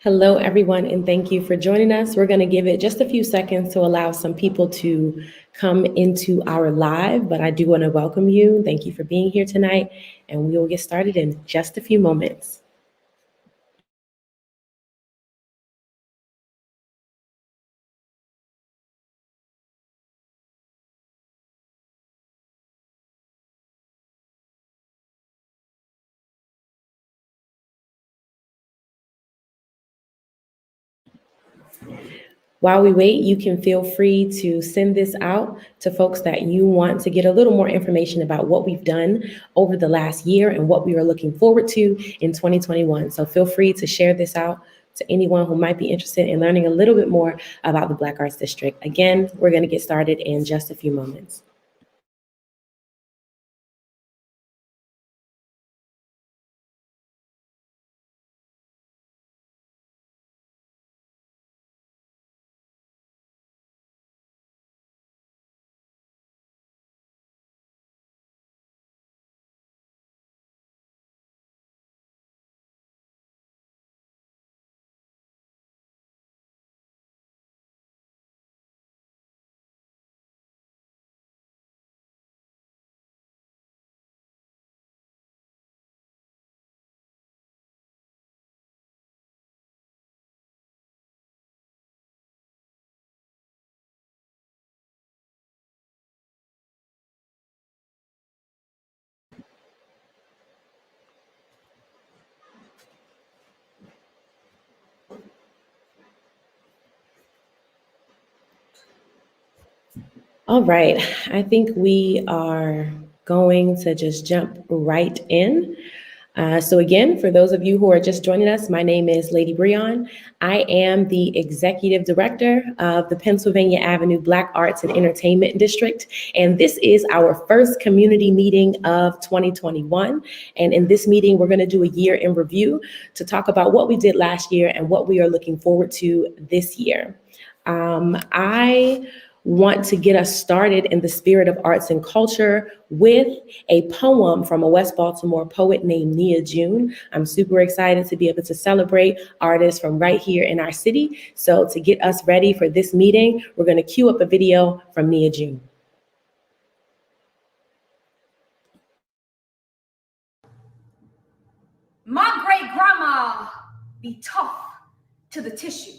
Hello, everyone, and thank you for joining us. We're going to give it just a few seconds to allow some people to come into our live, but I do want to welcome you. Thank you for being here tonight, and we will get started in just a few moments. While we wait, you can feel free to send this out to folks that you want to get a little more information about what we've done over the last year and what we are looking forward to in 2021. So feel free to share this out to anyone who might be interested in learning a little bit more about the Black Arts District. Again, we're going to get started in just a few moments. All right, I think we are going to just jump right in. So again, for those of you who are just joining us, my name is Lady Breon. I am the Executive Director of the Pennsylvania Avenue Black Arts and Entertainment District, and this is our first community meeting of 2021. And in this meeting, we're gonna do a year in review to talk about what we did last year and what we are looking forward to this year. I want to get us started in the spirit of arts and culture with a poem from a West Baltimore poet named Nia June. I'm super excited to be able to celebrate artists from right here in our city. So to get us ready for this meeting, we're going to cue up a video from Nia June. My great grandma be tough to the tissue.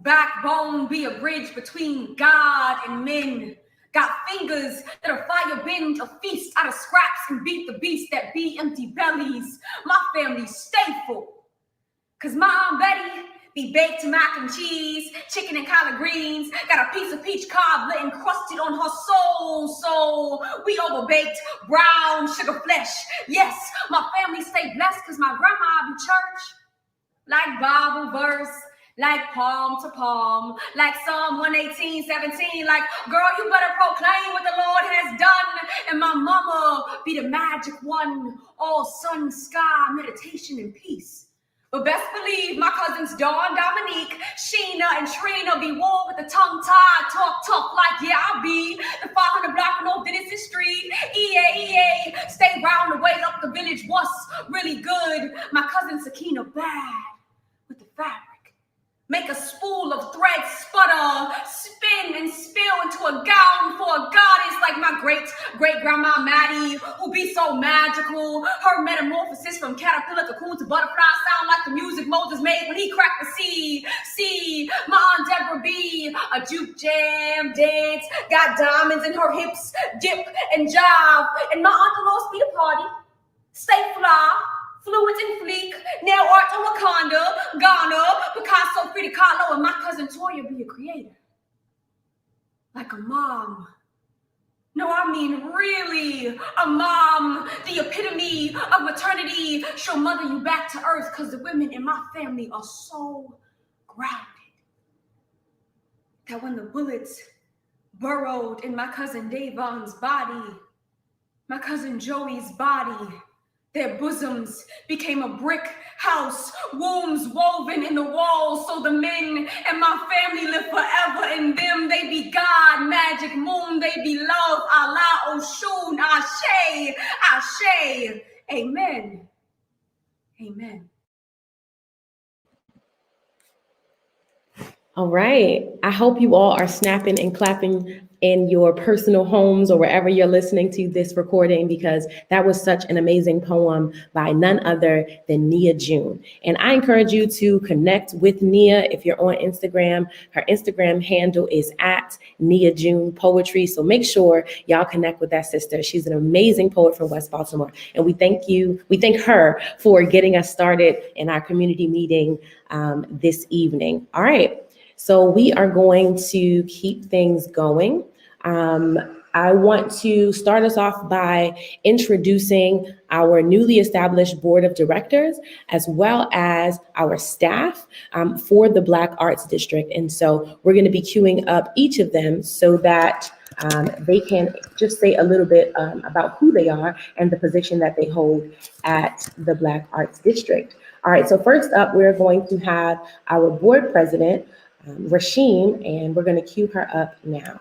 Backbone be a bridge between God and men. Got fingers that'll fire bend a feast out of scraps and beat the beast that be empty bellies. My family stay full. Cause my Aunt Betty be baked mac and cheese, chicken and collard greens, got a piece of peach cobbler encrusted on her soul. So we overbaked brown sugar flesh. Yes, my family stay blessed cause my grandma be church. Like Bible verse, like palm to palm, like Psalm 118:17, like, girl, you better proclaim what the Lord has done. And my mama be the magic one, all sun, sky, meditation, and peace. But best believe my cousins Dawn, Dominique, Sheena, and Trina be war with the tongue tied, talk tough like, yeah, I be the 500 block of North Denison Street, EA, stay round the way up the village, what's really good. My cousin Sakina bad with the fabric. Make a spool of thread sputter, spin and spill into a gown for a goddess like my great-great-grandma Maddie, who be so magical. Her metamorphosis from caterpillar, cocoon to butterfly sound like the music Moses made when he cracked the seed. See, my Aunt Deborah be a juke jam dance, got diamonds in her hips, dip and jive. And my Aunt Dolores be the party, stay fly, fluids and fleek, nail art to Wakanda, Ghana, Picasso, Frida Kahlo, and my cousin Toya be a creator. Like a mom. No, I mean really, a mom, the epitome of maternity. She'll mother you back to earth because the women in my family are so grounded that when the bullets burrowed in my cousin Davon's body, my cousin Joey's body, their bosoms became a brick house, wombs woven in the walls, so the men and my family live forever in them. They be God, magic moon, they be love, Allah, Oshun, Ashe, Ashe, amen, amen. All right. I hope you all are snapping and clapping in your personal homes or wherever you're listening to this recording, because that was such an amazing poem by none other than Nia June. And I encourage you to connect with Nia if you're on Instagram. Her Instagram handle is at Nia June Poetry. So make sure y'all connect with that sister. She's an amazing poet from West Baltimore. And we thank her for getting us started in our community meeting this evening. All right. So we are going to keep things going. I want to start us off by introducing our newly established board of directors, as well as our staff for the Black Arts District. And so we're going to be queuing up each of them so that they can just say a little bit about who they are and the position that they hold at the Black Arts District. All right, so first up, we're going to have our board president, Rashim, and we're going to cue her up now.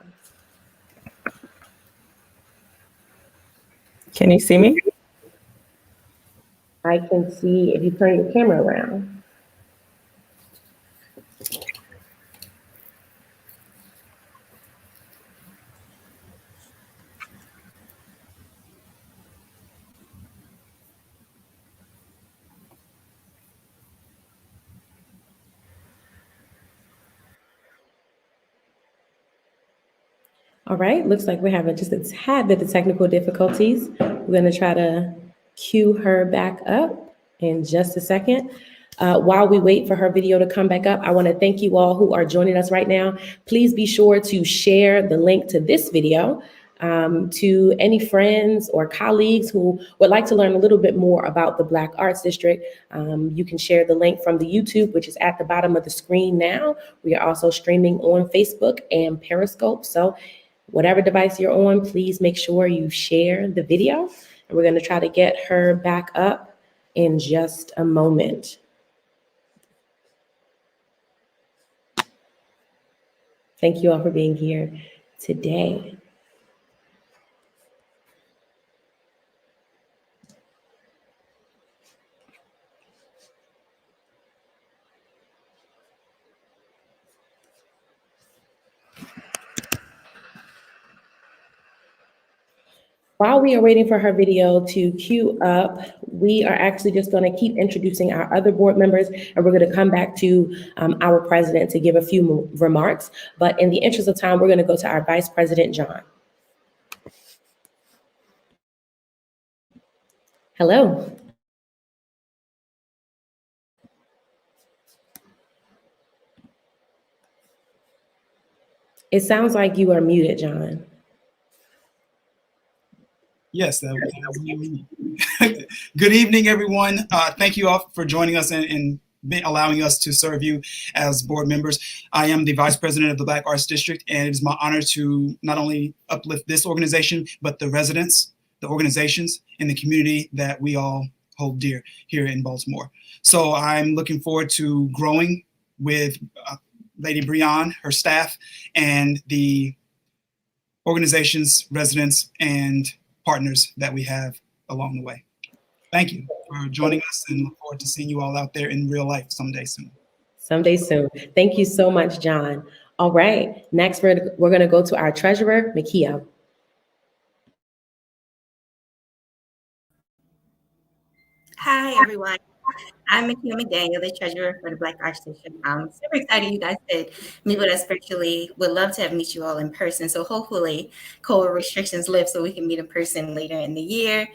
Can you see me? I can see if you turn your camera around. All right, looks like we're having just a tad bit of technical difficulties. We're going to try to cue her back up in just a second. While we wait for her video to come back up, I want to thank you all who are joining us right now. Please be sure to share the link to this video to any friends or colleagues who would like to learn a little bit more about the Black Arts District. You can share the link from the YouTube, which is at the bottom of the screen now. We are also streaming on Facebook and Periscope. So whatever device you're on, please make sure you share the video. And we're going to try to get her back up in just a moment. Thank you all for being here today. While we are waiting for her video to queue up, we are actually just going to keep introducing our other board members, and we're going to come back to our president to give a few remarks. But in the interest of time, we're going to go to our vice president, John. Hello. It sounds like you are muted, John. Yes, that was me. Good evening, everyone. Thank you all for joining us and allowing us to serve you as board members. I am the vice president of the Black Arts District, and it is my honor to not only uplift this organization, but the residents, the organizations, and the community that we all hold dear here in Baltimore. So I'm looking forward to growing with Lady Breon, her staff, and the organizations, residents, and partners that we have along the way. Thank you for joining us, and look forward to seeing you all out there in real life someday soon. Someday soon. Thank you so much, John. All right, next we're going to go to our treasurer, Makia. Hi, everyone. I'm Makia McDaniel, the treasurer for the Black Arts District. I'm super excited you guys could meet with us virtually. Would love to meet you all in person. So hopefully COVID restrictions lift so we can meet in person later in the year.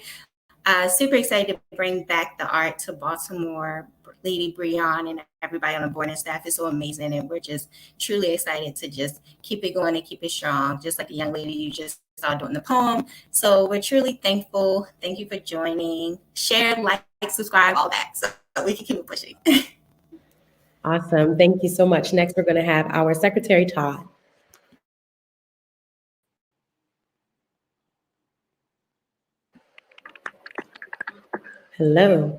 Super excited to bring back the art to Baltimore. Lady Breon and everybody on the board and staff is so amazing, and we're just truly excited to just keep it going and keep it strong, just like the young lady you just saw doing the poem. So we're truly thankful. Thank you for joining. Share, like, subscribe, all that, so we can keep it pushing. Awesome. Thank you so much. Next, we're going to have our secretary, Todd. Hello.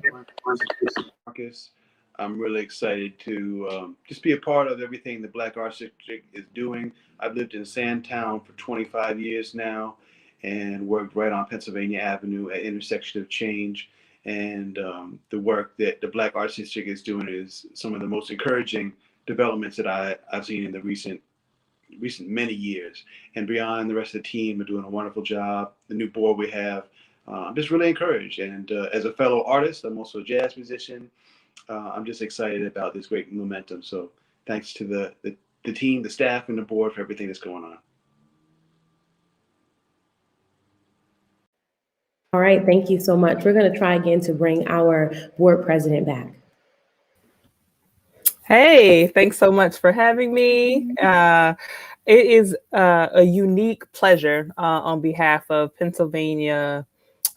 Marcus. I'm really excited to just be a part of everything the Black Arts District is doing. I've lived in Sandtown for 25 years now and worked right on Pennsylvania Avenue at Intersection of Change. And the work that the Black Arts District is doing is some of the most encouraging developments that I've seen in the recent many years. And beyond, the rest of the team are doing a wonderful job. The new board we have, I'm just really encouraged. And as a fellow artist, I'm also a jazz musician. I'm just excited about this great momentum. So thanks to the team, the staff, and the board for everything that's going on. All right, thank you so much. We're going to try again to bring our board president back. Hey, thanks so much for having me. It is a unique pleasure on behalf of Pennsylvania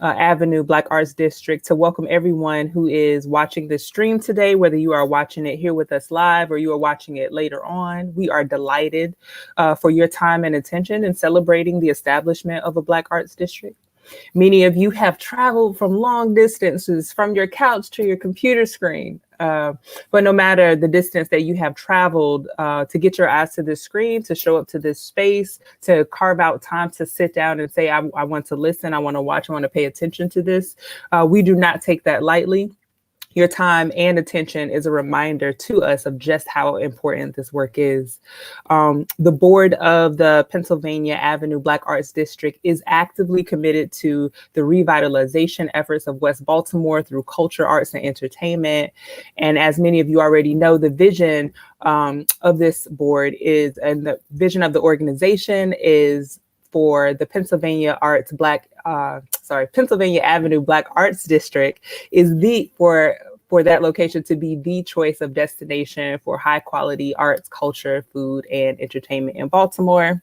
Avenue Black Arts District to welcome everyone who is watching this stream today, whether you are watching it here with us live or you are watching it later on. We are delighted for your time and attention in celebrating the establishment of a Black Arts District. Many of you have traveled from long distances from your couch to your computer screen. But no matter the distance that you have traveled to get your eyes to this screen, to show up to this space, to carve out time to sit down and say, I want to listen, I want to watch, I want to pay attention to this. We do not take that lightly. Your time and attention is a reminder to us of just how important this work is. The board of the Pennsylvania Avenue Black Arts District is actively committed to the revitalization efforts of West Baltimore through culture, arts, and entertainment. And as many of you already know, the vision of this board is, and the vision of the organization is for the Pennsylvania Avenue Black Arts District is for that location to be the choice of destination for high quality arts, culture, food, and entertainment in Baltimore.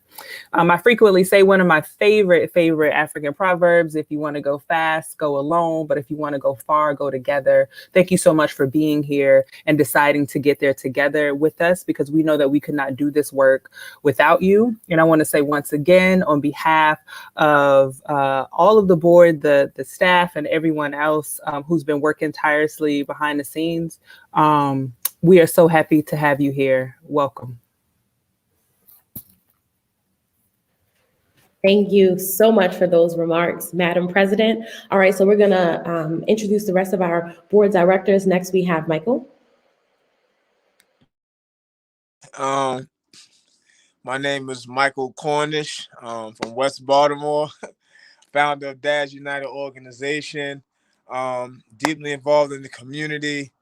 I frequently say one of my favorite African proverbs: if you want to go fast, go alone, but if you want to go far, go together. Thank you so much for being here and deciding to get there together with us, because we know that we could not do this work without you. And I want to say once again, on behalf of all of the board, the staff, and everyone else who's been working tirelessly behind the scenes, we are so happy to have you here. Welcome. Thank you so much for those remarks, Madam President. All right, so we're going to introduce the rest of our board directors. Next, we have Michael. My name is Michael Cornish from West Baltimore, founder of Dads United organization, deeply involved in the community.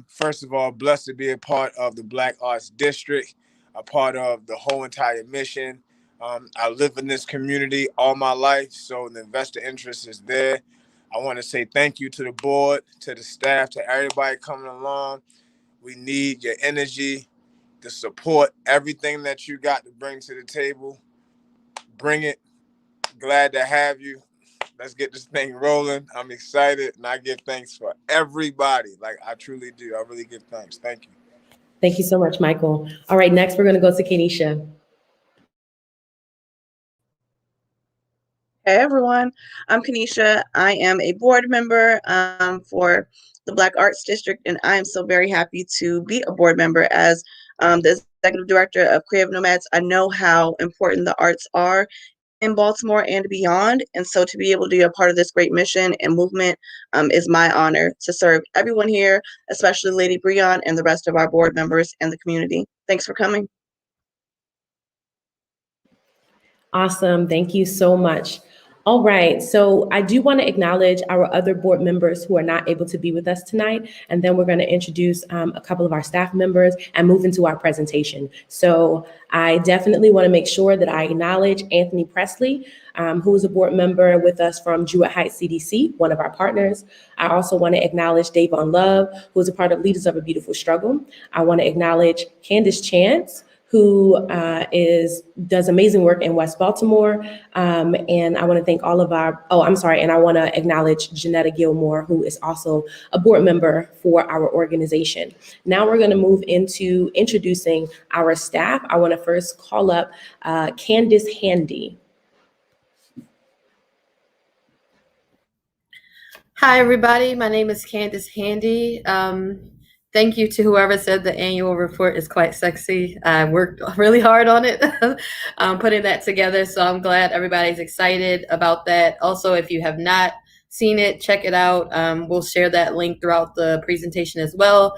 First of all, blessed to be a part of the Black Arts District, a part of the whole entire mission. I live in this community all my life, so the investor interest is there. I want to say thank you to the board, to the staff, to everybody coming along. We need your energy, the support, everything that you got to bring to the table. Bring it. Glad to have you. Let's get this thing rolling. I'm excited, and I give thanks for everybody. Like, I truly do. I really give thanks. Thank you. Thank you so much, Michael. All right, next we're going to go to Kenisha. Hey everyone, I'm Kenisha. I am a board member for the Black Arts District, and I am so very happy to be a board member as the executive director of Creative Nomads. I know how important the arts are in Baltimore and beyond, and so to be able to be a part of this great mission and movement is my honor to serve everyone here, especially Lady Breon and the rest of our board members and the community. Thanks for coming. Awesome. Thank you so much. All right, so I do want to acknowledge our other board members who are not able to be with us tonight, and then we're going to introduce a couple of our staff members and move into our presentation. So I definitely want to make sure that I acknowledge Anthony Presley, who is a board member with us from Jewett Heights CDC, one of our partners. I also want to acknowledge Davon Love, who is a part of Leaders of a Beautiful Struggle. I want to acknowledge Candace Chance, who does amazing work in West Baltimore. And I want to thank all of and I want to acknowledge Janetta Gilmore, who is also a board member for our organization. Now we're going to move into introducing our staff. I want to first call up Candace Handy. Hi, everybody. My name is Candace Handy. Thank you to whoever said the annual report is quite sexy. I worked really hard on it, putting that together. So I'm glad everybody's excited about that. Also, if you have not seen it, check it out. We'll share that link throughout the presentation as well.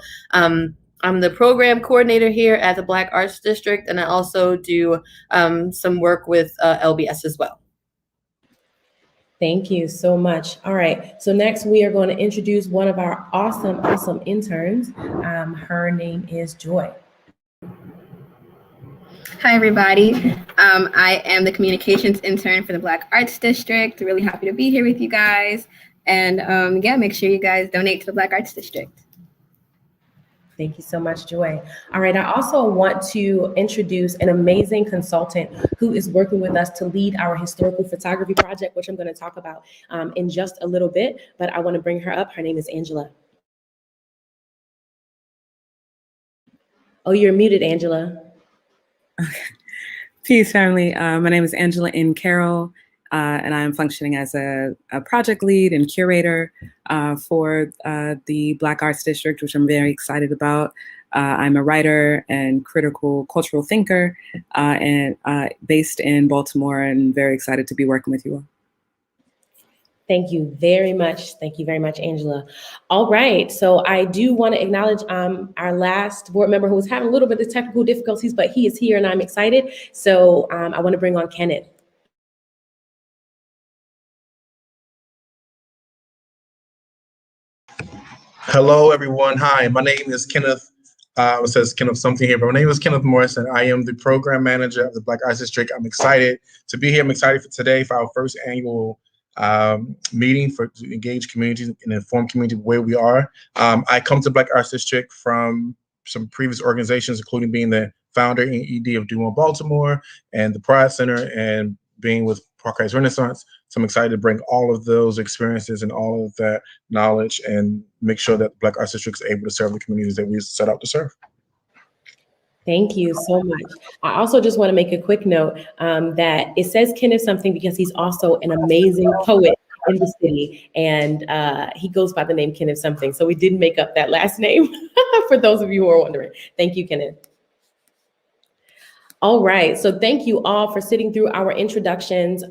I'm the program coordinator here at the Black Arts District, and I also do some work with LBS as well. Thank you so much. All right, so next we are going to introduce one of our awesome interns. Her name is Joy. Hi, everybody. I am the communications intern for the Black Arts District. Really happy to be here with you guys. And yeah, make sure you guys donate to the Black Arts District. Thank you so much, Joy. All right, I also want to introduce an amazing consultant who is working with us to lead our historical photography project, which I'm going to talk about in just a little bit, but I want to bring her up. Her name is Angela. Oh, you're muted, Angela. Peace, family. My name is Angela N. Carroll, and I'm functioning as a project lead and curator for the Black Arts District, which I'm very excited about. I'm a writer and critical cultural thinker, and based in Baltimore, and very excited to be working with you all. Thank you very much. Thank you very much, Angela. All right, so I do want to acknowledge our last board member who was having a little bit of technical difficulties, but he is here and I'm excited. So I want to bring on Kenneth. Hello, everyone. Hi, my name is Kenneth. It says Kenneth something here, but my name is Kenneth Morrison. I am the program manager of the Black Arts District. I'm excited to be here. I'm excited for today for our first annual meeting to engage communities and inform community where we are. I come to Black Arts District from some previous organizations, including being the founder and ED of Do More Baltimore and the Pride Center and being with Park Heights Renaissance. So I'm excited to bring all of those experiences and all of that knowledge and make sure that Black Arts District is able to serve the communities that we set out to serve. Thank you so much. I also just want to make a quick note that it says Kenneth something because he's also an amazing poet in the city, and he goes by the name Kenneth something. So we didn't make up that last name for those of you who are wondering. Thank you, Kenneth. All right, so thank you all for sitting through our introductions.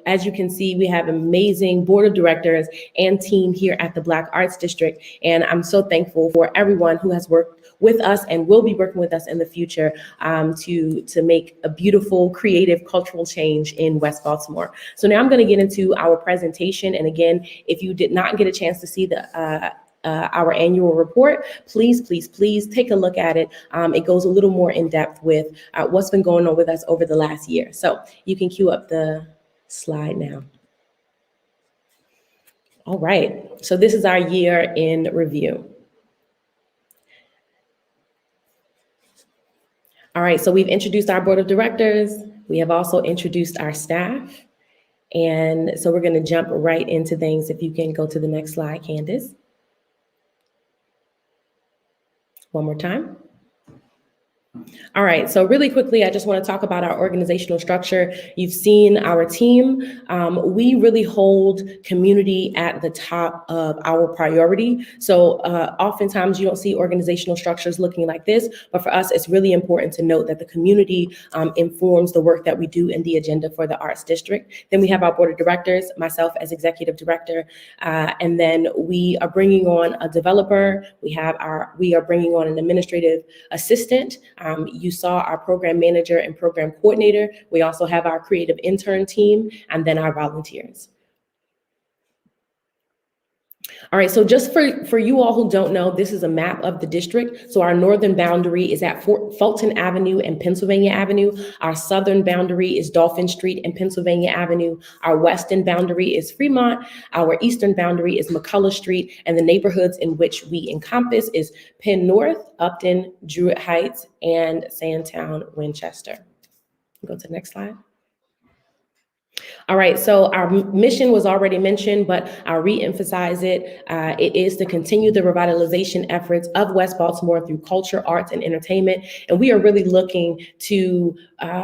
As you can see, we have amazing board of directors and team here at the Black Arts District, and I'm so thankful for everyone who has worked with us and will be working with us in the future to make a beautiful, creative, cultural change in West Baltimore. So now I'm going to get into our presentation, and again, if you did not get a chance to see our annual report, please take a look at it. It goes a little more in depth with what's been going on with us over the last year. So you can cue up the slide now. All right, so this is our year in review. All right, so we've introduced our board of directors. We have also introduced our staff. And so we're going to jump right into things. If you can go to the next slide, Candace. One more time. All right, so really quickly, I just want to talk about our organizational structure. You've seen our team. We really hold community at the top of our priority. So oftentimes you don't see organizational structures looking like this, but for us, it's really important to note that the community informs the work that we do in the agenda for the Arts District. Then we have our board of directors, myself as executive director, and then we are bringing on a developer. We are bringing on an administrative assistant. You saw our program manager and program coordinator. We also have our creative intern team and then our volunteers. All right, so just for you all who don't know, this is a map of the district. So our northern boundary is at Fulton Avenue and Pennsylvania Avenue. Our southern boundary is Dolphin Street and Pennsylvania Avenue. Our western boundary is Fremont. Our eastern boundary is McCullough Street. And the neighborhoods in which we encompass is Penn North, Upton, Druid Heights, and Sandtown, Winchester. Go to the next slide. All right, so our mission was already mentioned, but I'll re-emphasize it. It is to continue the revitalization efforts of West Baltimore through culture, arts, and entertainment. And we are really looking to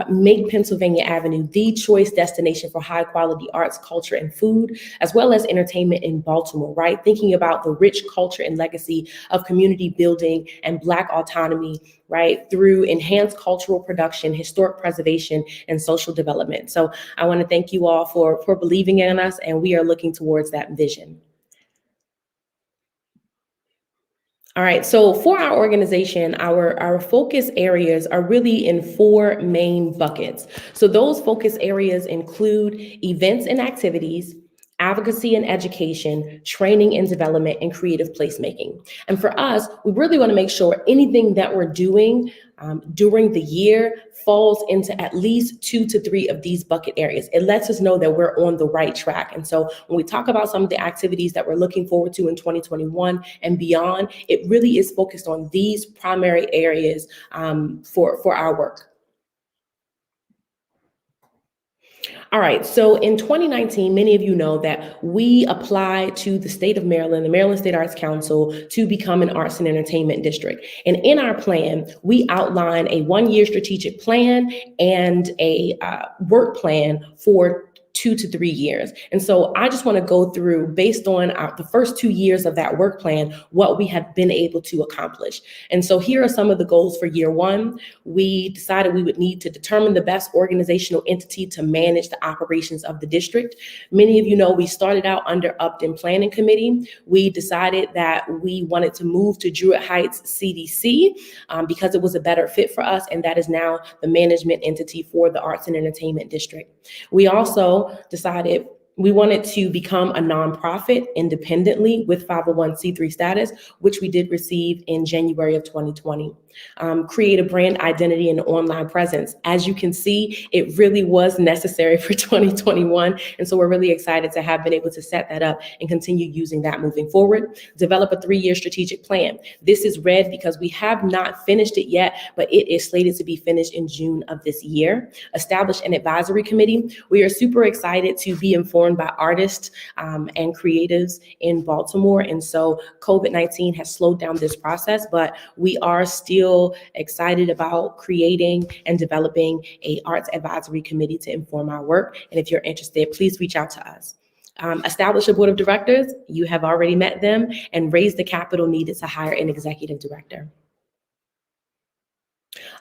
make Pennsylvania Avenue the choice destination for high quality arts, culture, and food, as well as entertainment in Baltimore, right? Thinking about the rich culture and legacy of community building and Black autonomy, right, through enhanced cultural production, historic preservation, and social development. So I want to thank you all for believing in us, and we are looking towards that vision. All right, so for our organization, our focus areas are really in 4 main buckets. So those focus areas include events and activities, advocacy and education, training and development, and creative placemaking. And for us, we really want to make sure anything that we're doing during the year falls into at least 2 to 3 of these bucket areas. It lets us know that we're on the right track. And so when we talk about some of the activities that we're looking forward to in 2021 and beyond, it really is focused on these primary areas for our work. All right, so in 2019, many of you know that we applied to the state of Maryland, the Maryland State Arts Council, to become an arts and entertainment district. And in our plan, we outline a 1-year strategic plan and a work plan for 2 to 3 years. And so I just want to go through, based on the first 2 years of that work plan, what we have been able to accomplish. And so here are some of the goals for year 1. We decided we would need to determine the best organizational entity to manage the operations of the district. Many of you know we started out under Upton Planning Committee. We decided that we wanted to move to Druid Heights CDC because it was a better fit for us, and that is now the management entity for the Arts and Entertainment District. We also decided we wanted to become a nonprofit independently with 501c3 status, which we did receive in January of 2020. Create a brand identity and online presence. As you can see, it really was necessary for 2021. And so we're really excited to have been able to set that up and continue using that moving forward. Develop a 3-year strategic plan. This is red because we have not finished it yet, but it is slated to be finished in June of this year. Establish an advisory committee. We are super excited to be informed by artists and creatives in Baltimore. And so COVID-19 has slowed down this process, but we are still excited about creating and developing a arts advisory committee to inform our work. And if you're interested, please reach out to us. Establish a board of directors. You have already met them, and raise the capital needed to hire an executive director.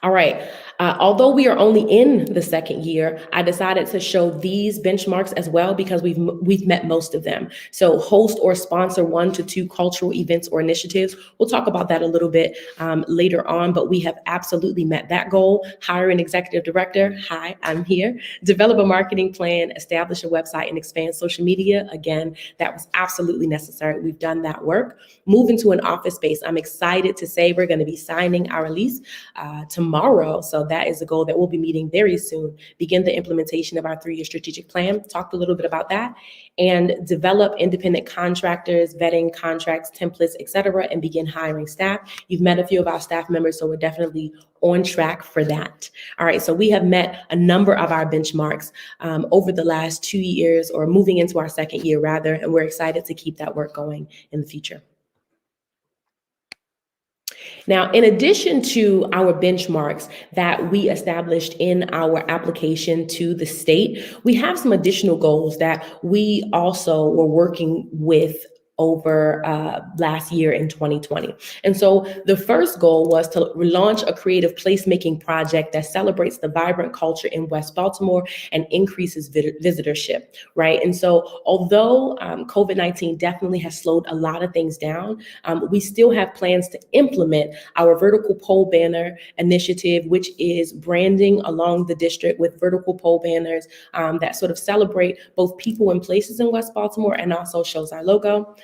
All right. Although we are only in the 2nd year, I decided to show these benchmarks as well because we've met most of them. So host or sponsor 1 to 2 cultural events or initiatives. We'll talk about that a little bit later on, but we have absolutely met that goal. Hire an executive director. Hi, I'm here. Develop a marketing plan, establish a website, and expand social media. Again, that was absolutely necessary. We've done that work. Move into an office space. I'm excited to say we're going to be signing our lease tomorrow. So that is a goal that we'll be meeting very soon. Begin the implementation of our 3-year strategic plan. Talked a little bit about that. And develop independent contractors, vetting contracts, templates, etc., and begin hiring staff. You've met a few of our staff members, so we're definitely on track for that. All right, so we have met a number of our benchmarks over the last 2 years, or moving into our 2nd year rather, and we're excited to keep that work going in the future. Now, in addition to our benchmarks that we established in our application to the state, we have some additional goals that we also were working with over last year in 2020. And so the first goal was to launch a creative placemaking project that celebrates the vibrant culture in West Baltimore and increases visitorship, right? And so although COVID-19 definitely has slowed a lot of things down, we still have plans to implement our vertical pole banner initiative, which is branding along the district with vertical pole banners that sort of celebrate both people and places in West Baltimore and also shows our logo.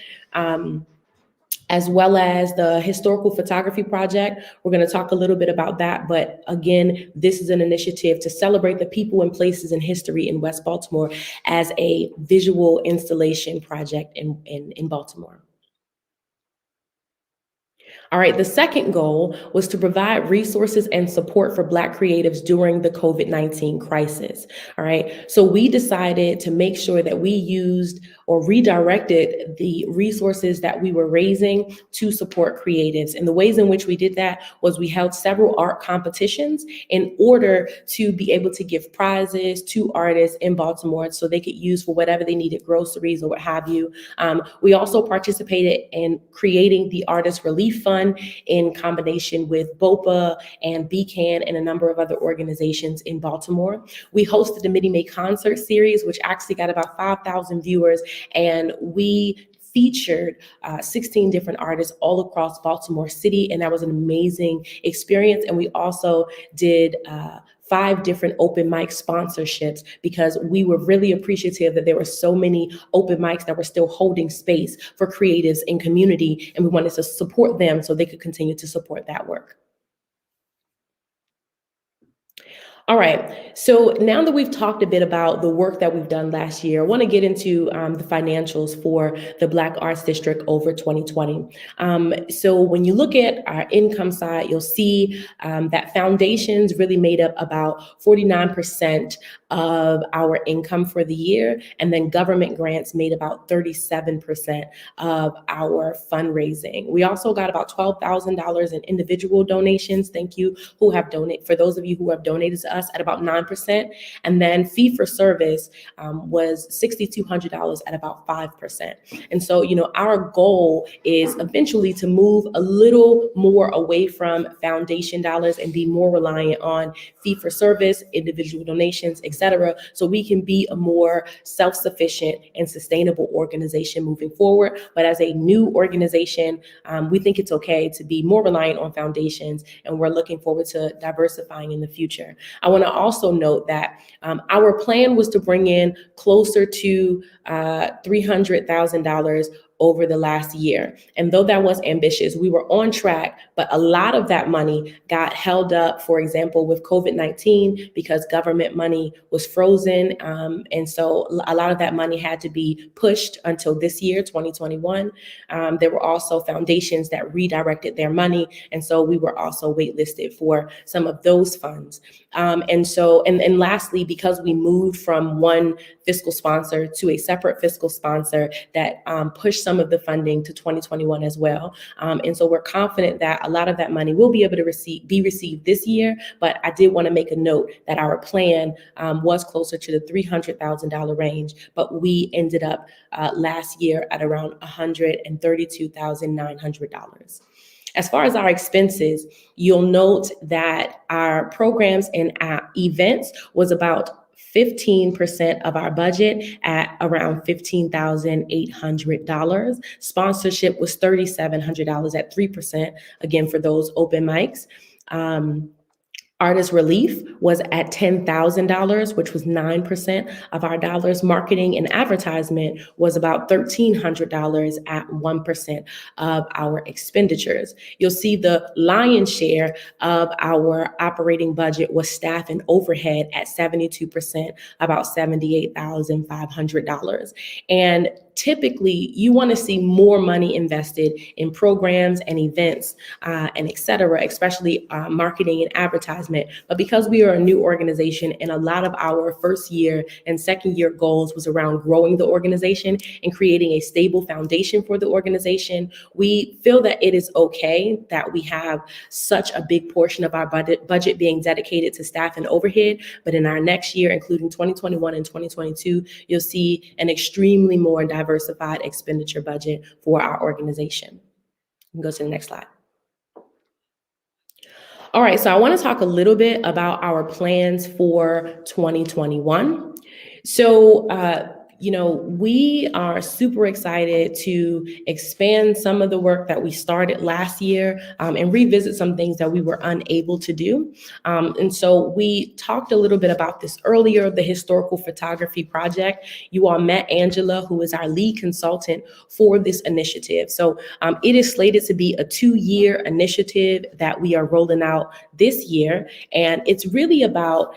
As well as the historical photography project. We're going to talk a little bit about that. But again, this is an initiative to celebrate the people and places in history in West Baltimore as a visual installation project in Baltimore. All right, the second goal was to provide resources and support for Black creatives during the COVID-19 crisis. All right, so we decided to make sure that we used or redirected the resources that we were raising to support creatives. And the ways in which we did that was we held several art competitions in order to be able to give prizes to artists in Baltimore so they could use for whatever they needed, groceries or what have you. We also participated in creating the Artist Relief Fund in combination with BOPA and BCAN and a number of other organizations in Baltimore. We hosted the Minnie Mae concert series, which actually got about 5,000 viewers, and we featured 16 different artists all across Baltimore City, and that was an amazing experience. And we also did 5 different open mic sponsorships because we were really appreciative that there were so many open mics that were still holding space for creatives in community, and we wanted to support them so they could continue to support that work. All right, so now that we've talked a bit about the work that we've done last year, I want to get into the financials for the Black Arts District over 2020. So when you look at our income side, you'll see that foundations really made up about 49% of our income for the year, and then government grants made about 37% of our fundraising. We also got about $12,000 in individual donations. Thank you who have donated, for those of you who have donated to us at about 9%. And then fee for service was $6,200 at about 5%. And so, you know, our goal is eventually to move a little more away from foundation dollars and be more reliant on fee for service, individual donations, etc., so we can be a more self-sufficient and sustainable organization moving forward. But as a new organization, we think it's okay to be more reliant on foundations, and we're looking forward to diversifying in the future. I want to also note that our plan was to bring in closer to $300,000 over the last year. And though that was ambitious, we were on track, but a lot of that money got held up, for example, with COVID-19, because government money was frozen. And so a lot of that money had to be pushed until this year, 2021. There were also foundations that redirected their money. And so we were also waitlisted for some of those funds. And lastly, because we moved from one fiscal sponsor to a separate fiscal sponsor, that pushed some of the funding to 2021 as well. And so we're confident that a lot of that money will be able to be received this year. But I did want to make a note that our plan was closer to the $300,000 range, but we ended up last year at around $132,900. As far as our expenses, you'll note that our programs and events was about 15% of our budget at around $15,800. Sponsorship was $3,700 at 3%, again, for those open mics. Artist relief was at $10,000, which was 9% of our dollars. Marketing and advertisement was about $1,300 at 1% of our expenditures. You'll see the lion's share of our operating budget was staff and overhead at 72%, about $78,500. And typically, you want to see more money invested in programs and events and et cetera, especially marketing and advertisement. But because we are a new organization and a lot of our first year and second year goals was around growing the organization and creating a stable foundation for the organization, we feel that it is okay that we have such a big portion of our budget being dedicated to staff and overhead. But in our next year, including 2021 and 2022, you'll see an extremely more diversified expenditure budget for our organization. You can go to the next slide. All right, so I want to talk a little bit about our plans for 2021. So, we are super excited to expand some of the work that we started last year and revisit some things that we were unable to do. And so we talked a little bit about this earlier, the historical photography project. You all met Angela, who is our lead consultant for this initiative. So it is slated to be a 2-year initiative that we are rolling out this year. And it's really about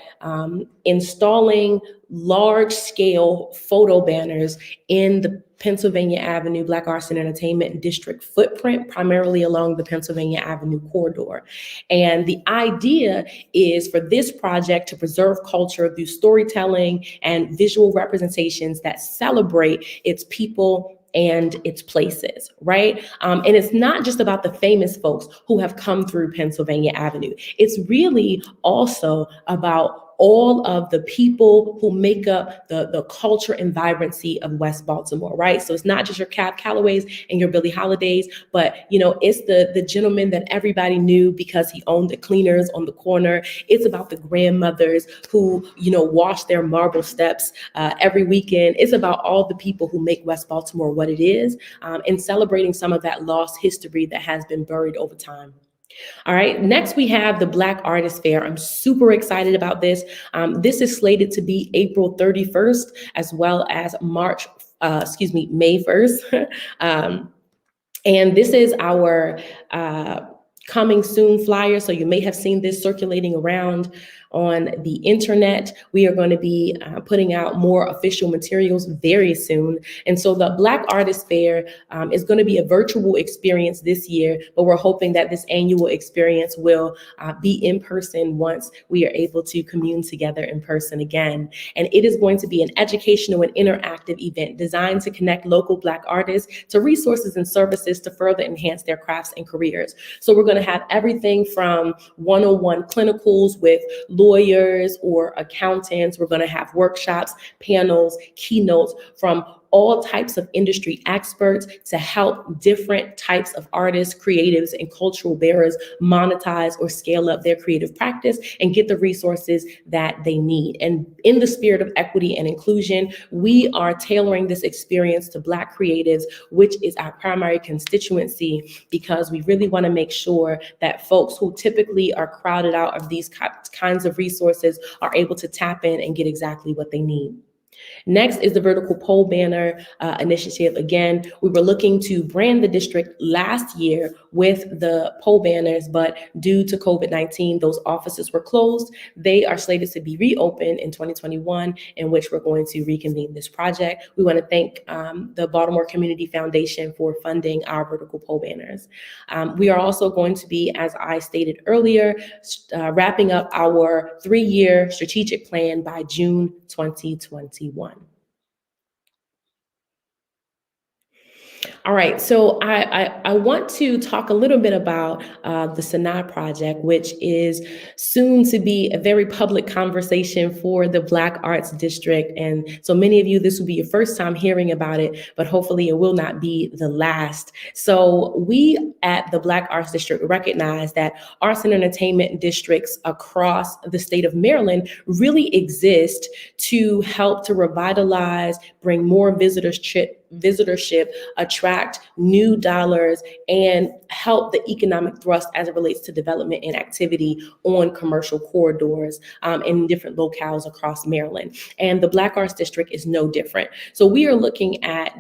installing large-scale photo banners in the Pennsylvania Avenue Black Arts and Entertainment District footprint, primarily along the Pennsylvania Avenue corridor. And the idea is for this project to preserve culture through storytelling and visual representations that celebrate its people and its places, right? And it's not just about the famous folks who have come through Pennsylvania Avenue. It's really also about all of the people who make up the culture and vibrancy of West Baltimore, right? So it's not just your Cab Callaways and your Billie Holidays, but it's the gentleman that everybody knew because he owned the cleaners on the corner. It's about the grandmothers who wash their marble steps every weekend. It's about all the people who make West Baltimore what it is, and celebrating some of that lost history that has been buried over time. All right, next we have the Black Artist Fair. I'm super excited about this. This is slated to be April 31st as well as May 1st. And this is our coming soon flyer. So you may have seen this circulating around on the internet. We are going to be putting out more official materials very soon. And so the Black Artist Fair is going to be a virtual experience this year, but we're hoping that this annual experience will be in person once we are able to commune together in person again. And it is going to be an educational and interactive event designed to connect local Black artists to resources and services to further enhance their crafts and careers. So we're going to have everything from one-on-one clinicals with lawyers or accountants. We're going to have workshops, panels, keynotes from all types of industry experts to help different types of artists, creatives, and cultural bearers monetize or scale up their creative practice and get the resources that they need. And in the spirit of equity and inclusion, we are tailoring this experience to Black creatives, which is our primary constituency, because we really want to make sure that folks who typically are crowded out of these kinds of resources are able to tap in and get exactly what they need. Next is the vertical pole banner initiative. Again, we were looking to brand the district last year with the pole banners, but due to COVID-19, those offices were closed. They are slated to be reopened in 2021, in which we're going to reconvene this project. We want to thank the Baltimore Community Foundation for funding our vertical pole banners. We are also going to be, as I stated earlier, wrapping up our 3-year strategic plan by June 2021. All right, so I want to talk a little bit about the Sinai Project, which is soon to be a very public conversation for the Black Arts District. And so many of you, this will be your first time hearing about it, but hopefully it will not be the last. So we at the Black Arts District recognize that arts and entertainment districts across the state of Maryland really exist to help to revitalize, bring more visitorship, attract new dollars, and help the economic thrust as it relates to development and activity on commercial corridors in different locales across Maryland. And the Black Arts District is no different. So we are looking at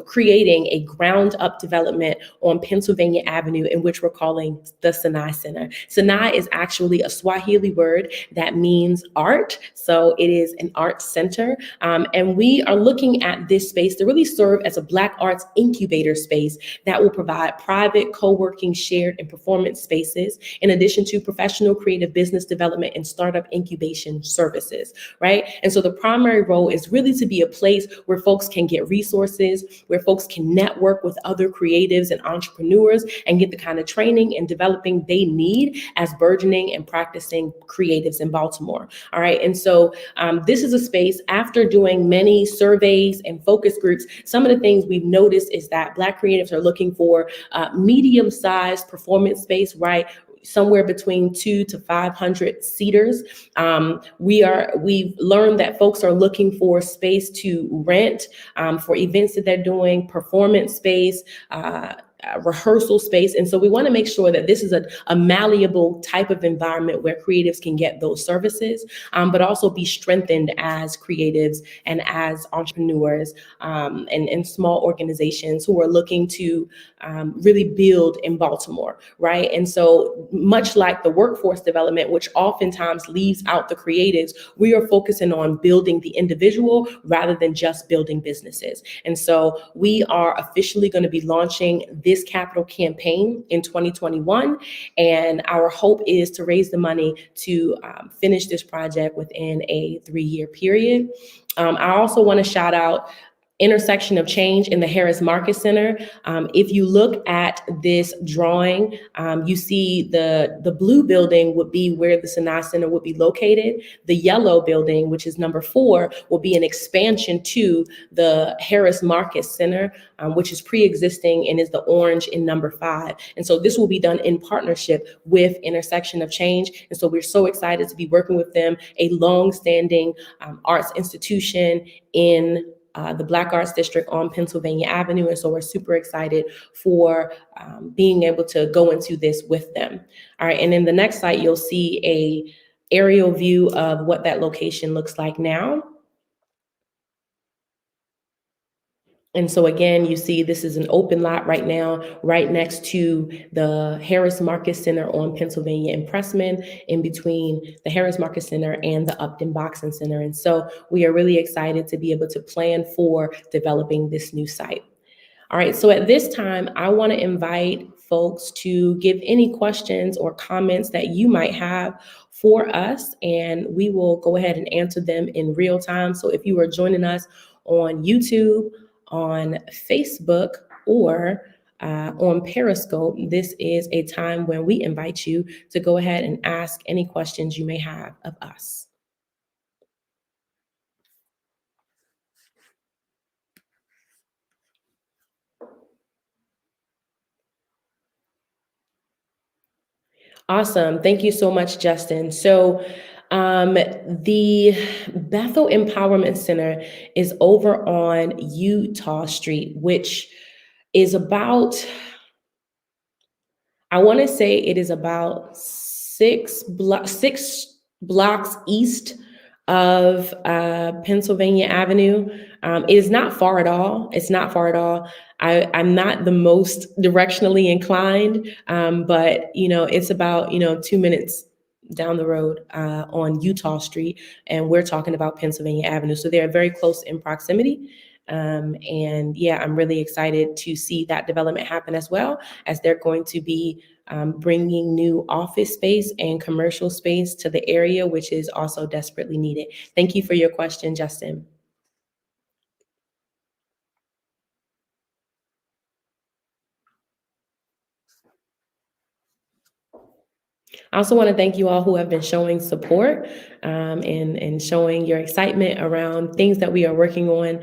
creating a ground up development on Pennsylvania Avenue, in which we're calling the Sinai Center. Sinai is actually a Swahili word that means art. So it is an art center. And we are looking at this space to really serve as a Black arts incubator space that will provide private, co-working, shared, and performance spaces, in addition to professional creative business development and startup incubation services, right? And so the primary role is really to be a place where folks can get resources, where folks can network with other creatives and entrepreneurs and get the kind of training and developing they need as burgeoning and practicing creatives in Baltimore, all right? And so this is a space, after doing many surveys and focus groups, some of the things we've noticed is that Black creatives are looking for medium-sized performance space, right? Somewhere between 200 to 500 seaters. We've learned that folks are looking for space to rent for events that they're doing, performance space, rehearsal space. And so we want to make sure that this is a malleable type of environment where creatives can get those services, but also be strengthened as creatives and as entrepreneurs and small organizations who are looking to really build in Baltimore, right? And so much like the workforce development, which oftentimes leaves out the creatives, we are focusing on building the individual rather than just building businesses. And so we are officially going to be launching this capital campaign in 2021. And our hope is to raise the money to finish this project within a 3-year period. I also want to shout out intersection of change in the Harris Market Center. If you look at this drawing, you see the blue building would be where the Sinai Center would be located. The yellow building, which is number 4, will be an expansion to the Harris Market Center, which is pre-existing and is the orange in number 5. And so this will be done in partnership with Intersection of Change. And so we're so excited to be working with them, a long-standing arts institution in the Black Arts District on Pennsylvania Avenue. And so we're super excited for being able to go into this with them. All right, and in the next slide, you'll see a aerial view of what that location looks like now. And so again, you see this is an open lot right now, right next to the Harris Market Center on Pennsylvania and Pressman, in between the Harris Market Center and the Upton Boxing Center. And so we are really excited to be able to plan for developing this new site. All right, so at this time, I want to invite folks to give any questions or comments that you might have for us, and we will go ahead and answer them in real time. So if you are joining us on YouTube, on Facebook, or on Periscope, this is a time when we invite you to go ahead and ask any questions you may have of us. Awesome. Thank you so much, Justin. So the Bethel Empowerment Center is over on Utah Street, which is about, I want to say it is about 6 blocks east of Pennsylvania Avenue. It is not far at all. It's not far at all. I'm not the most directionally inclined, but it's about 2 minutes down the road on Utah Street, and we're talking about Pennsylvania Avenue. So they're very close in proximity. And yeah, I'm really excited to see that development happen, as well as they're going to be bringing new office space and commercial space to the area, which is also desperately needed. Thank you for your question, Justin. I also want to thank you all who have been showing support and showing your excitement around things that we are working on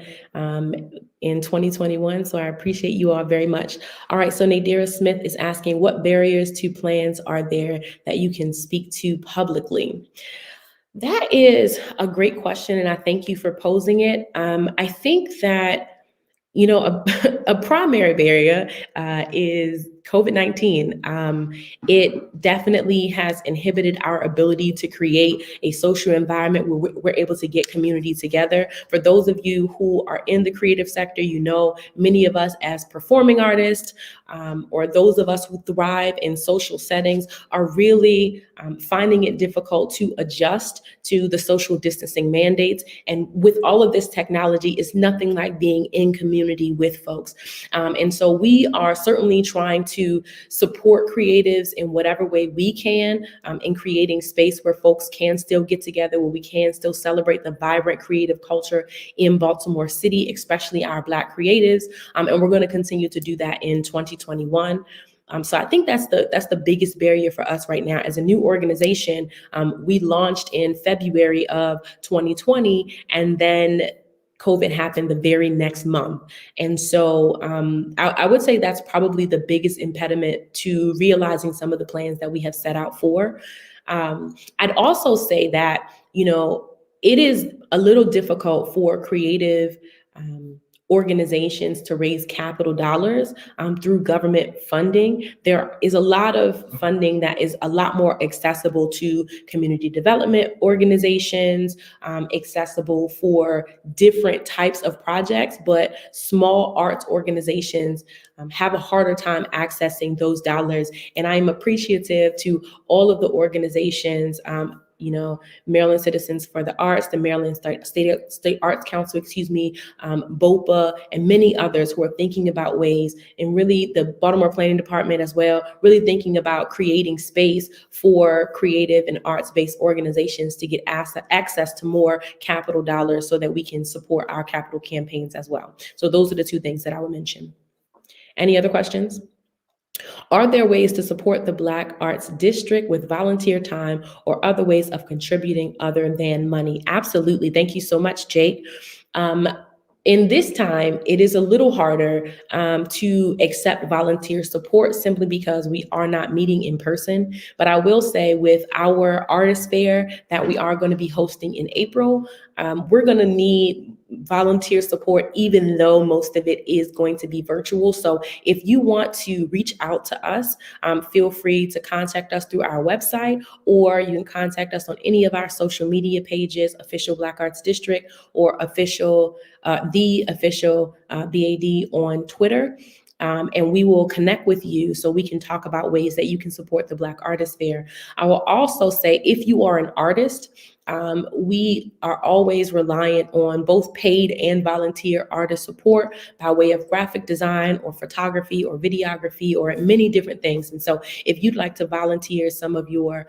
in 2021. So I appreciate you all very much. All right, so Nadira Smith is asking, what barriers to plans are there that you can speak to publicly? That is a great question, and I thank you for posing it. I think that a primary barrier is COVID-19. It definitely has inhibited our ability to create a social environment where we're able to get community together. For those of you who are in the creative sector, many of us as performing artists, or those of us who thrive in social settings, are really finding it difficult to adjust to the social distancing mandates. And with all of this technology, it's nothing like being in community with folks. And so we are certainly trying to support creatives in whatever way we can, in creating space where folks can still get together, where we can still celebrate the vibrant creative culture in Baltimore City, especially our Black creatives. And we're going to continue to do that in 2021. So I think that's the biggest barrier for us right now. As a new organization, we launched in February of 2020, and then COVID happened the very next month. And so I would say that's probably the biggest impediment to realizing some of the plans that we have set out for. I'd also say that, it is a little difficult for creative organizations to raise capital dollars through government funding. There is a lot of funding that is a lot more accessible to community development organizations, accessible for different types of projects, but small arts organizations have a harder time accessing those dollars. And I'm appreciative to all of the organizations Maryland Citizens for the Arts, the Maryland State Arts Council, BOPA, and many others who are thinking about ways, and really the Baltimore Planning Department as well, really thinking about creating space for creative and arts-based organizations to get access to more capital dollars so that we can support our capital campaigns as well. So those are the two things that I would mention. Any other questions? Are there ways to support the Black Arts District with volunteer time or other ways of contributing other than money? Absolutely. Thank you so much, Jake. In this time, it is a little harder to accept volunteer support simply because we are not meeting in person. But I will say with our artist fair that we are going to be hosting in April, we're going to need volunteer support, even though most of it is going to be virtual. So if you want to reach out to us, feel free to contact us through our website, or you can contact us on any of our social media pages, Official Black Arts District or the official BAD on Twitter. And we will connect with you so we can talk about ways that you can support the Black Artist Fair. I will also say, if you are an artist, we are always reliant on both paid and volunteer artist support by way of graphic design or photography or videography or many different things. And so if you'd like to volunteer some of your,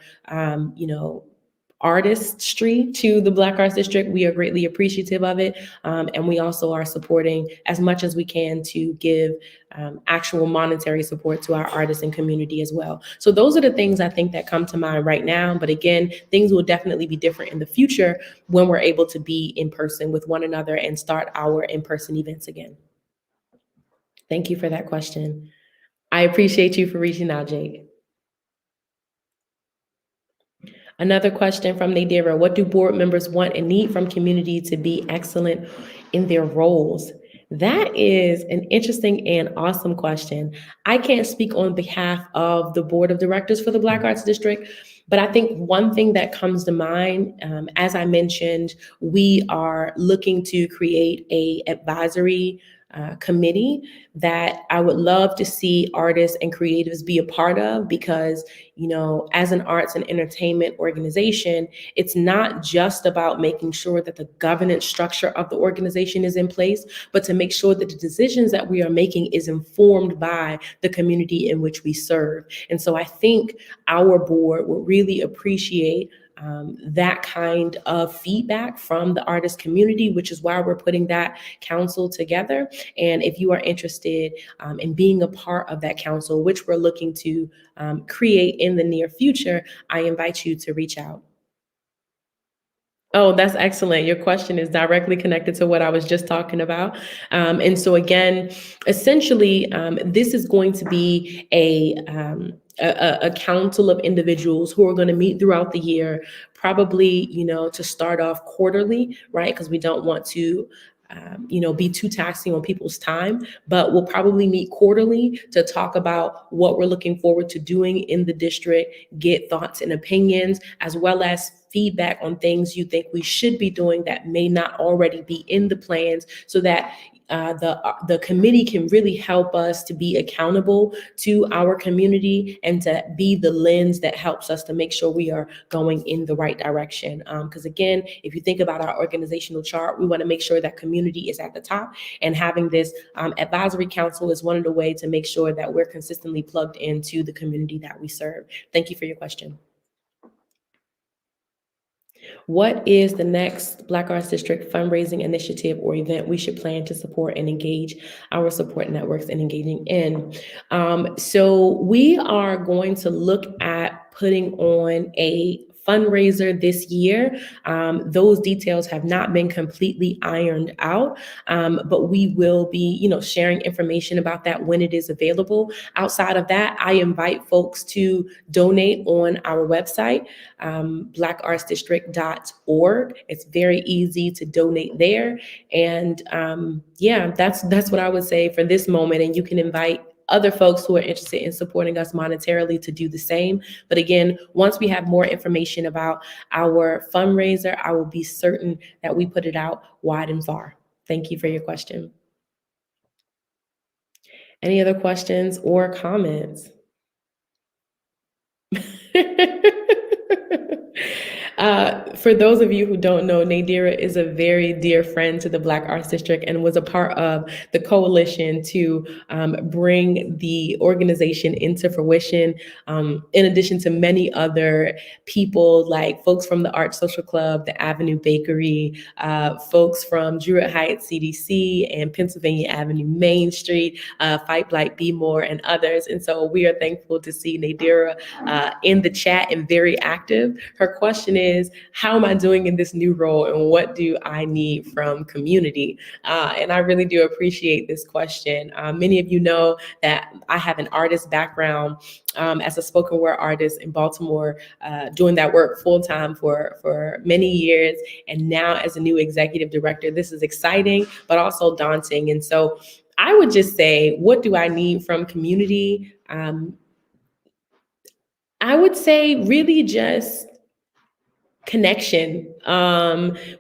artistry to the Black Arts District, we are greatly appreciative of it. And we also are supporting as much as we can to give actual monetary support to our artists and community as well. So those are the things I think that come to mind right now. But again, things will definitely be different in the future when we're able to be in person with one another and start our in-person events again. Thank you for that question. I appreciate you for reaching out, Jake. Another question from Nadira: what do board members want and need from community to be excellent in their roles? That is an interesting and awesome question. I can't speak on behalf of the board of directors for the Black Arts District, but I think one thing that comes to mind, as I mentioned, we are looking to create a advisory committee that I would love to see artists and creatives be a part of, because, as an arts and entertainment organization, it's not just about making sure that the governance structure of the organization is in place, but to make sure that the decisions that we are making is informed by the community in which we serve. And so I think our board would really appreciate that kind of feedback from the artist community, which is why we're putting that council together. And if you are interested in being a part of that council, which we're looking to create in the near future, I invite you to reach out. Oh, that's excellent. Your question is directly connected to what I was just talking about. And so again, essentially, this is going to be a council of individuals who are going to meet throughout the year, probably, to start off quarterly, right? Because we don't want to be too taxing on people's time, but we'll probably meet quarterly to talk about what we're looking forward to doing in the district, get thoughts and opinions, as well as feedback on things you think we should be doing that may not already be in the plans, so that the committee can really help us to be accountable to our community and to be the lens that helps us to make sure we are going in the right direction. Because again, if you think about our organizational chart, we want to make sure that community is at the top, and having this advisory council is one of the ways to make sure that we're consistently plugged into the community that we serve. Thank you for your question. What is the next Black Arts District fundraising initiative or event we should plan to support and engage our support networks in engaging in? So we are going to look at putting on a fundraiser this year. Those details have not been completely ironed out, but we will be, sharing information about that when it is available. Outside of that, I invite folks to donate on our website, blackartsdistrict.org. It's very easy to donate there. And that's what I would say for this moment. And you can invite other folks who are interested in supporting us monetarily to do the same. But again, once we have more information about our fundraiser, I will be certain that we put it out wide and far. Thank you for your question. Any other questions or comments? For those of you who don't know, Nadira is a very dear friend to the Black Arts District and was a part of the coalition to bring the organization into fruition, in addition to many other people like folks from the Arts Social Club, the Avenue Bakery, folks from Druid Heights CDC and Pennsylvania Avenue Main Street, Fight Black Be More, and others. And so we are thankful to see Nadira in the chat and very active. Her question is, how am I doing in this new role and what do I need from community? And I really do appreciate this question. Many of you know that I have an artist background as a spoken word artist in Baltimore, doing that work full time for many years. And now as a new executive director, this is exciting, but also daunting. And so I would just say, what do I need from community? I would say really just connection.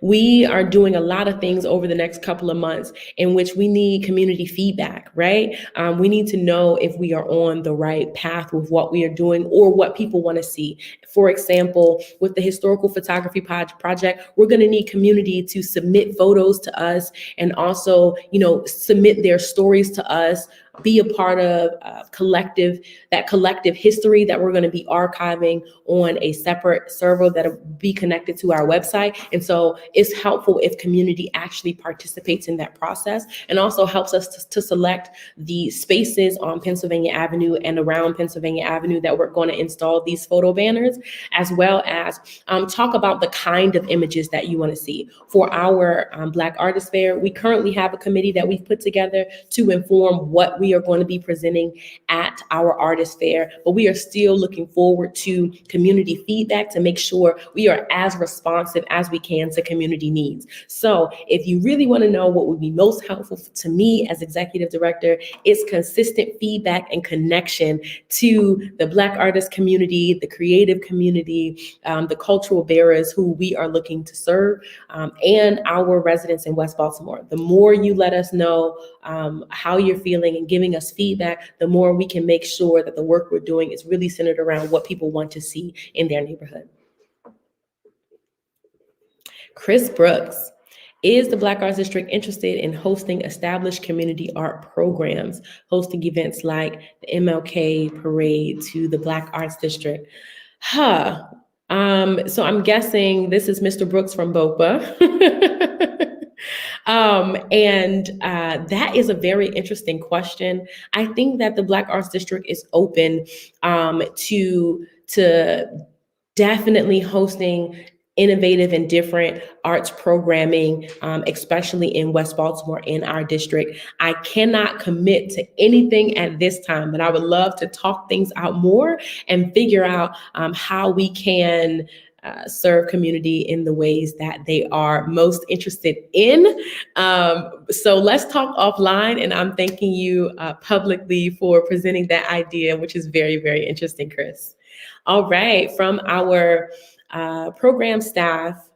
We are doing a lot of things over the next couple of months in which we need community feedback, right? We need to know if we are on the right path with what we are doing or what people want to see. For example, with the historical photography project, we're going to need community to submit photos to us and also, submit their stories to us, be a part of collective history that we're going to be archiving on a separate server that'll be connected to our website. And so it's helpful if community actually participates in that process and also helps us to select the spaces on Pennsylvania Avenue and around Pennsylvania Avenue that we're going to install these photo banners, as well as talk about the kind of images that you want to see. For our Black Artist Fair, we currently have a committee that we've put together to inform what we are going to be presenting at our artist fair, but we are still looking forward to community feedback to make sure we are as responsive as we can to community needs. So if you really want to know what would be most helpful to me as executive director, it's consistent feedback and connection to the Black artist community, the creative community, the cultural bearers who we are looking to serve, and our residents in West Baltimore. The more you let us know how you're feeling and giving us feedback, the more we can make sure that the work we're doing is really centered around what people want to see in their neighborhood. Chris Brooks, is the Black Arts District interested in hosting established community art programs, hosting events like the MLK Parade to the Black Arts District? So I'm guessing this is Mr. Brooks from BOPA. That is a very interesting question. I think that the Black Arts District is open to definitely hosting innovative and different arts programming, especially in West Baltimore in our district. I cannot commit to anything at this time, but I would love to talk things out more and figure out how we can serve community in the ways that they are most interested in. So let's talk offline, and I'm thanking you publicly for presenting that idea, which is very, very interesting, Chris. All right, from our program staff,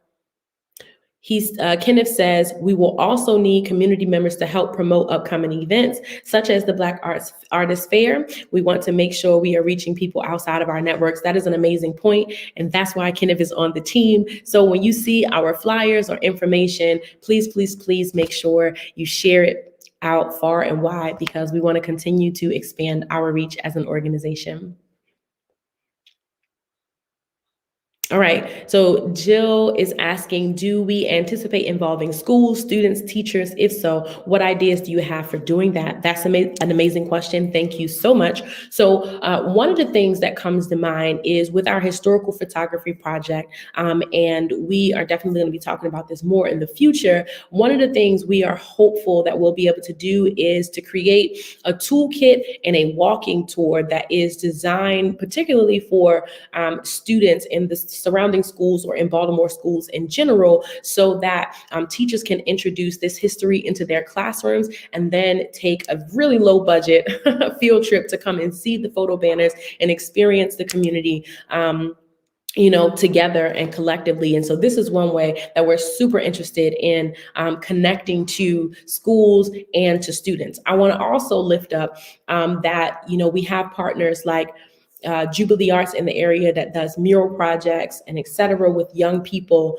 Kenneth says, we will also need community members to help promote upcoming events, such as the Black Artist Fair. We want to make sure we are reaching people outside of our networks. That is an amazing point, and that's why Kenneth is on the team. So when you see our flyers or information, please, please, please make sure you share it out far and wide, because we want to continue to expand our reach as an organization. All right, so Jill is asking, do we anticipate involving schools, students, teachers? If so, what ideas do you have for doing that? That's an amazing question. Thank you so much. So one of the things that comes to mind is with our historical photography project, and we are definitely going to be talking about this more in the future. One of the things we are hopeful that we'll be able to do is to create a toolkit and a walking tour that is designed particularly for students in the surrounding schools or in Baltimore schools in general, so that teachers can introduce this history into their classrooms and then take a really low budget field trip to come and see the photo banners and experience the community together and collectively. And so this is one way that we're super interested in connecting to schools and to students. I want to also lift up that, we have partners like Jubilee Arts in the area that does mural projects and et cetera with young people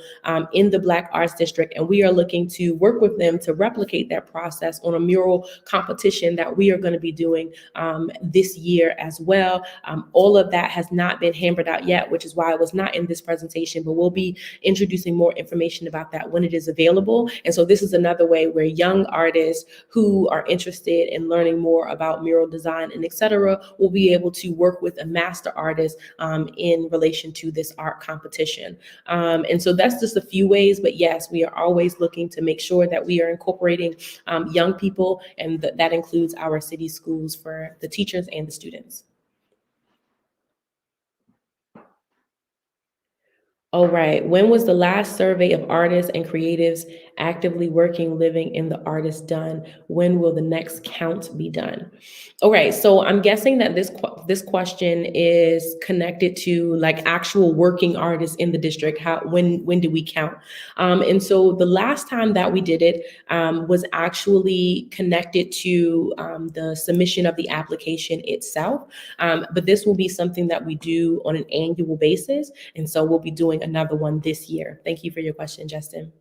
in the Black Arts District. And we are looking to work with them to replicate that process on a mural competition that we are going to be doing this year as well. All of that has not been hammered out yet, which is why it was not in this presentation, but we'll be introducing more information about that when it is available. And so this is another way where young artists who are interested in learning more about mural design and et cetera will be able to work with a master artist in relation to this art competition. And so that's just a few ways, but yes, we are always looking to make sure that we are incorporating young people, and that includes our city schools for the teachers and the students. All right, when was the last survey of artists and creatives actively working, living in the artist done? When will the next count be done? Okay, so I'm guessing that this question is connected to like actual working artists in the district. When do we count? And so the last time that we did it was actually connected to the submission of the application itself. But this will be something that we do on an annual basis, and so we'll be doing another one this year. Thank you for your question, Justin.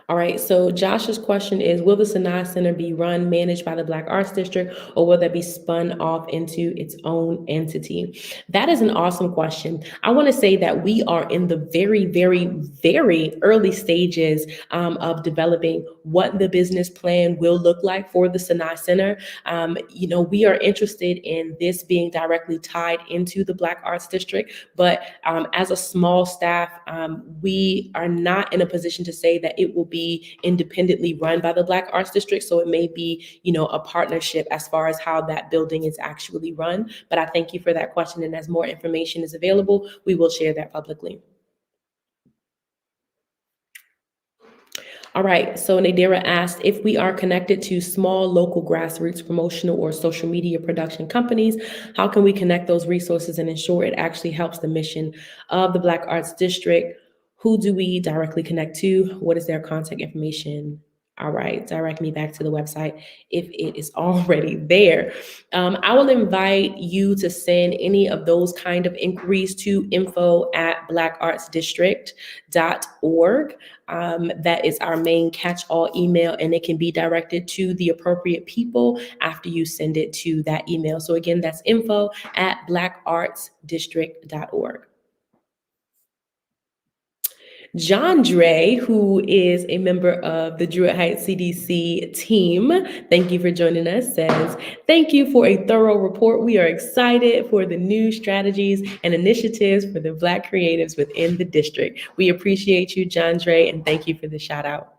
All right, so Josh's question is, will the Sinai Center be run, managed by the Black Arts District, or will that be spun off into its own entity? That is an awesome question. I wanna say that we are in the very, very, very early stages of developing what the business plan will look like for the Sinai Center. We are interested in this being directly tied into the Black Arts District, but as a small staff, we are not in a position to say that it will be independently run by the Black Arts District. So it may be, a partnership as far as how that building is actually run. But I thank you for that question. And as more information is available, we will share that publicly. All right, so Nadira asked if we are connected to small local grassroots promotional or social media production companies, how can we connect those resources and ensure it actually helps the mission of the Black Arts District? Who do we directly connect to? What is their contact information? All right, direct me back to the website if it is already there. I will invite you to send any of those kind of inquiries to info@blackartsdistrict.org. That is our main catch-all email, and it can be directed to the appropriate people after you send it to that email. So again, that's info@blackartsdistrict.org. John Dre, who is a member of the Druid Heights CDC team, thank you for joining us, says, thank you for a thorough report. We are excited for the new strategies and initiatives for the Black creatives within the district. We appreciate you, John Dre, and thank you for the shout out.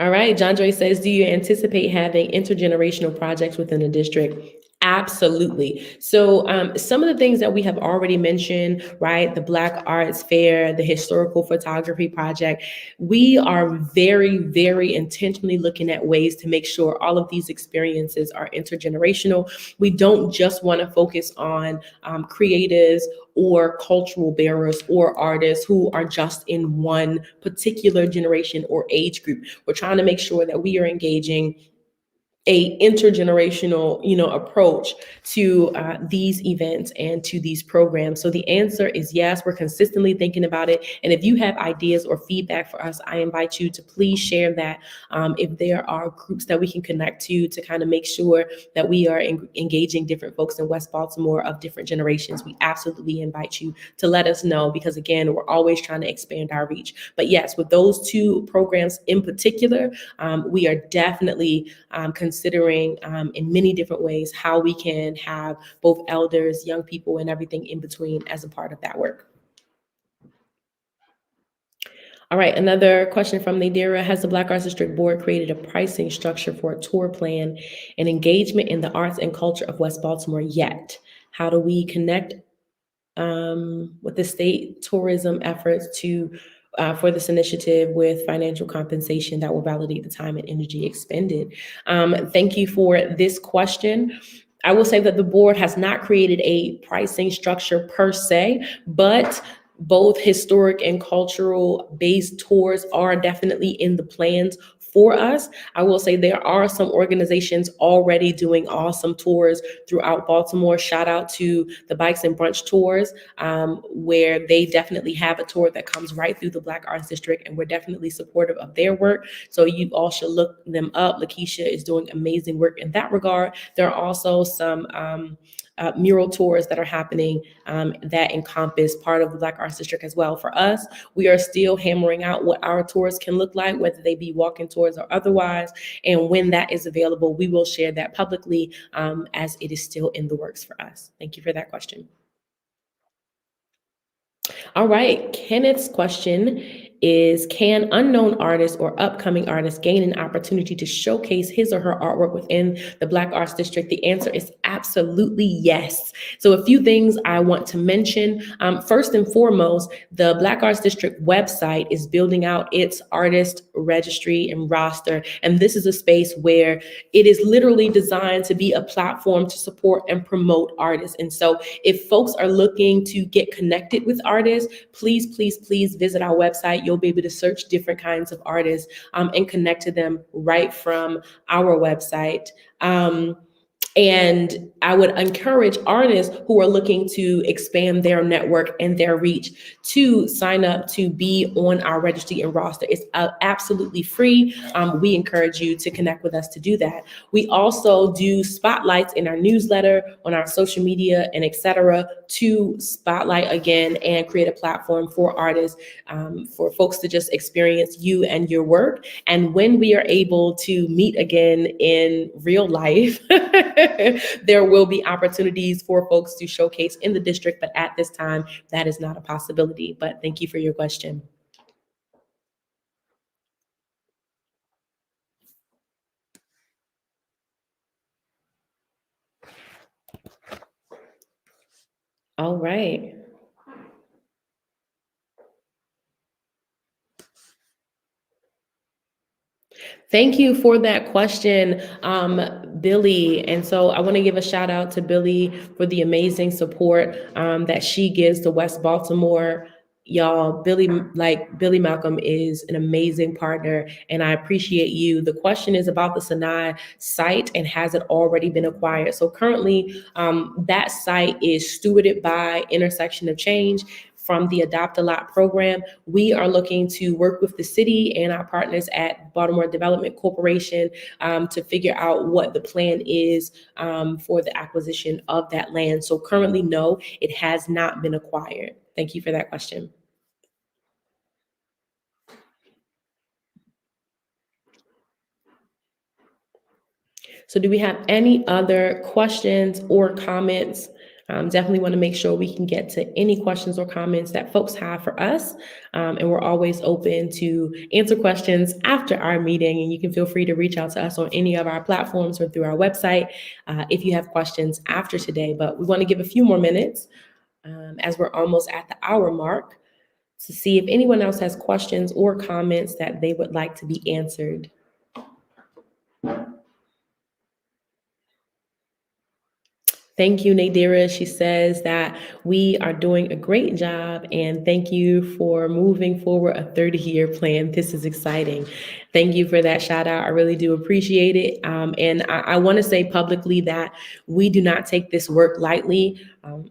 All right, John Dre says, do you anticipate having intergenerational projects within the district? Absolutely. So some of the things that we have already mentioned, right? The Black Arts Fair, the Historical Photography Project, we are very, very intentionally looking at ways to make sure all of these experiences are intergenerational. We don't just want to focus on creatives or cultural bearers or artists who are just in one particular generation or age group. We're trying to make sure that we are engaging a intergenerational, approach to these events and to these programs. So the answer is yes, we're consistently thinking about it. And if you have ideas or feedback for us, I invite you to please share that. If there are groups that we can connect to kind of make sure that we are engaging different folks in West Baltimore of different generations, we absolutely invite you to let us know, because again, we're always trying to expand our reach. But yes, with those two programs in particular, we are definitely considering in many different ways how we can have both elders, young people, and everything in between as a part of that work. All right, another question from Nadira. Has the Black Arts District Board created a pricing structure for a tour plan and engagement in the arts and culture of West Baltimore yet? How do we connect with the state tourism efforts for this initiative with financial compensation that will validate the time and energy expended? Thank you for this question. I will say that the board has not created a pricing structure per se, but both historic and cultural based tours are definitely in the plans for us. I will say there are some organizations already doing awesome tours throughout Baltimore. Shout out to the Bikes and Brunch Tours, where they definitely have a tour that comes right through the Black Arts District, and we're definitely supportive of their work. So you all should look them up. Lakeisha is doing amazing work in that regard. There are also some mural tours that are happening that encompass part of the Black Arts District as well. For us, we are still hammering out what our tours can look like, whether they be walking tours or otherwise. And when that is available, we will share that publicly as it is still in the works for us. Thank you for that question. All right, Kenneth's question is, can unknown artists or upcoming artists gain an opportunity to showcase his or her artwork within the Black Arts District? The answer is absolutely yes. So a few things I want to mention. First and foremost, the Black Arts District website is building out its artist registry and roster. And this is a space where it is literally designed to be a platform to support and promote artists. And so if folks are looking to get connected with artists, please, please, please visit our website. You'll be able to search different kinds of artists and connect to them right from our website. And I would encourage artists who are looking to expand their network and their reach to sign up to be on our registry and roster. It's absolutely free. We encourage you to connect with us to do that. We also do spotlights in our newsletter, on our social media, and etc. to spotlight again and create a platform for artists, for folks to just experience you and your work. And when we are able to meet again in real life, there will be opportunities for folks to showcase in the district, but at this time, that is not a possibility. But thank you for your question. All right. Thank you for that question, Billy. And so I want to give a shout out to Billy for the amazing support that she gives to West Baltimore. Y'all, Billy Malcolm is an amazing partner, and I appreciate you. The question is about the Sinai site, and has it already been acquired? So currently, that site is stewarded by Intersection of Change from the Adopt a Lot program. We are looking to work with the city and our partners at Baltimore Development Corporation to figure out what the plan is for the acquisition of that land. So currently, no, it has not been acquired. Thank you for that question. So do we have any other questions or comments? Definitely want to make sure we can get to any questions or comments that folks have for us. And we're always open to answer questions after our meeting. And you can feel free to reach out to us on any of our platforms or through our website if you have questions after today. But we want to give a few more minutes as we're almost at the hour mark to see if anyone else has questions or comments that they would like to be answered. Thank you, Nadira. She says that we are doing a great job, and thank you for moving forward a 30-year plan. This is exciting. Thank you for that shout out. I really do appreciate it. And I want to say publicly that we do not take this work lightly.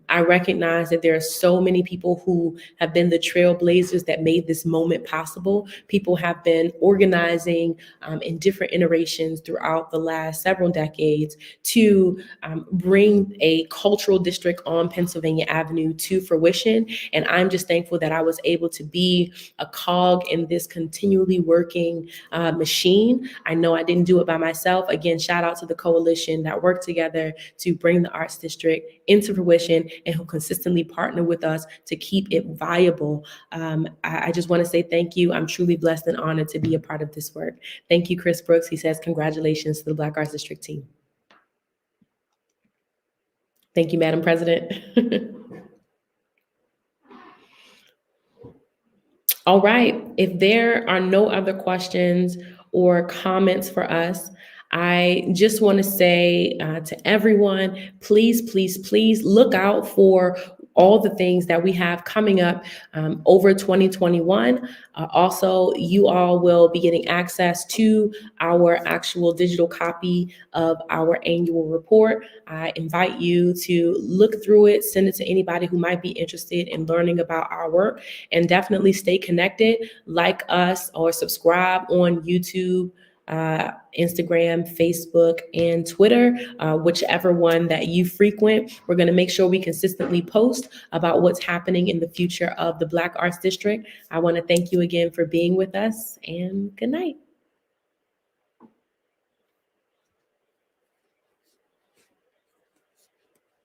I recognize that there are so many people who have been the trailblazers that made this moment possible. People have been organizing in different iterations throughout the last several decades to bring a cultural district on Pennsylvania Avenue to fruition. And I'm just thankful that I was able to be a cog in this continually working machine. I know I didn't do it by myself. Again, shout out to the coalition that worked together to bring the Arts District into fruition and who consistently partner with us to keep it viable. I just want to say thank you. I'm truly blessed and honored to be a part of this work. Thank you, Chris Brooks. He says, congratulations to the Black Arts District team. Thank you, Madam President. All right, if there are no other questions or comments for us, I just want to say to everyone, please, please, please look out for all the things that we have coming up over 2021. Also, you all will be getting access to our actual digital copy of our annual report. I invite you to look through it, send it to anybody who might be interested in learning about our work, and definitely stay connected, like us or subscribe on YouTube, Instagram, Facebook, and Twitter, whichever one that you frequent. We're going to make sure we consistently post about what's happening in the future of the Black Arts District. I want to thank you again for being with us, and good night.